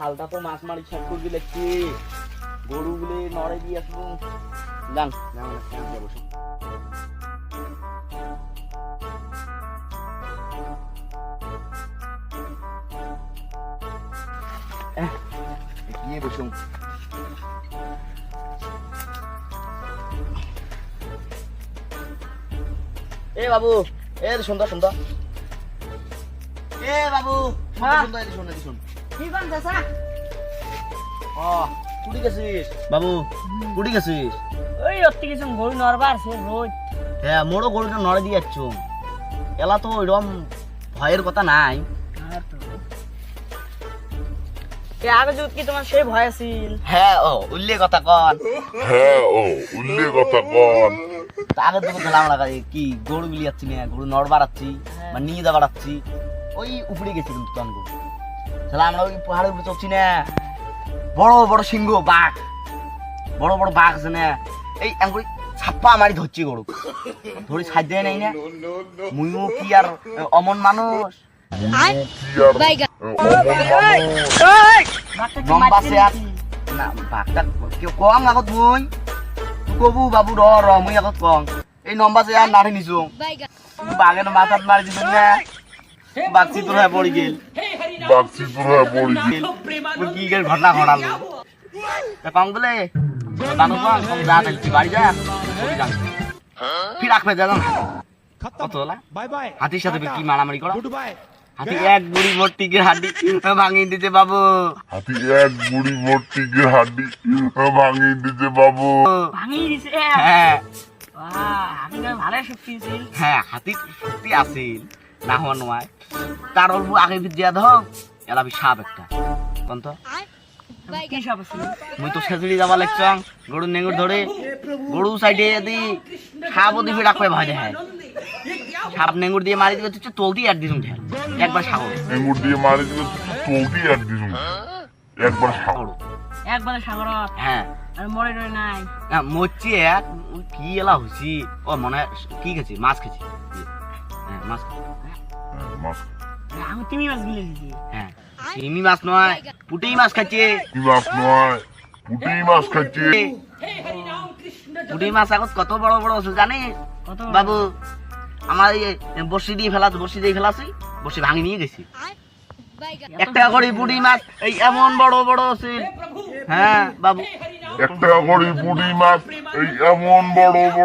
খালটা তো মাছ মারি শেষ করে দিলেছি, গরুগুলি নড়ে দিয়ে আসবো। যান বসে গিয়ে বসুন। এ বাবু, এ সুন্দর সুন্দর, এ বাবু সুন্দর সুন্দর, শুন কি কোন চাচা? কুড়ি গেছিস বাবু, কুড়ি গেছিস? ওই অতি কিছু গরু নরবার সে রোজ। হ্যাঁ, মোড়ো গরুটা নড়ে দিয়ে যাচ্ছ, এলা তো এরকম ভয়ের কথা নাই। আগে যদি কি তোমার সেই ভয় আছিল? হ্যাঁ, ও উল্লে কথা কন। আগে তো খেলাম না, কি গরু গুলি যাচ্ছি না, গরু নড় বাড়াচ্ছি বা নিয়ে যা বাড়াচ্ছি, ওই উপরে গেছি কিন্তু তখন গরু খেলা। আমরা ওই পাহাড়ের উপরে চলছি না, বড় বড় সিংহ বাঘ, বড় বড় বাঘ আছে না, এই এমন ছাপ্পা মারি ধরছি গরু, ধরি সাইড দেয় নাই না। মুইও কি আর অমন মানুষ, লম্বা সে আর না বাঘটা কেউ কম আগত মুই কবু বাবু র মুই আগত কম, এই লম্বা সে আর নাড়ি নিছো বাঘের মাথাত মারি দিছ না, বাঘছি তোর হয়ে পড়ি গেল, কি ঘটনা ঘটালো কম বলে বানু কম যা দেখছি বাড়ি যা ফির রাখবে যা কত হলা হাতির সাথে কি মারামারি করা, হাতি এক বুড়ি মোটিকের হাড্ডি ভাঙিয়ে দিতে বাবু, ভাঙিয়ে দিছে? হ্যাঁ ভালো শক্তি ছিল। হ্যাঁ, হাতির শক্তি আছিল না হওয়া নয়, তার অল্প আগে দিয়া ধর এলা সাপ একটা কোন তো কি সব ছিল? মুই তো সেজুরি যাবা লাগছং গরু নেঙ্গুর ধরে, গরু সাইডে যদি সাপ ওদি ফির রাখবে ভয় দেখায়, সাপ নেঙ্গুর দিয়ে মারি দিবে তুই চলতি আর দিছুম ঠেল একবার সাগর একবারে সাগর। হ্যাঁ আর মরে রয়ে নাই মরছি এক কি এলা হইছি, ও মনে হয় কি খেছি, মাছ খেছি। হ্যাঁ মাছ, আমি তুমি মাছ গিলে দিছি। হ্যাঁ চিংড়ি মাছ নয়, পুঁটি মাছ খাচ্ছে, পুঁটি মাছ এখন কত বড় বড় আছে জানিস কত বাবু? আমার এই বসি দিয়ে ফেলাছি, বসি দিয়ে ফেলাছি, বসি ভাঙি নিয়ে গেছি, একটা করে পুঁটি মাছ এই এমন বড় বড় আছে। হ্যাঁ বাবু, একটা করে পুঁটি মাছ এই এমন বড় বড়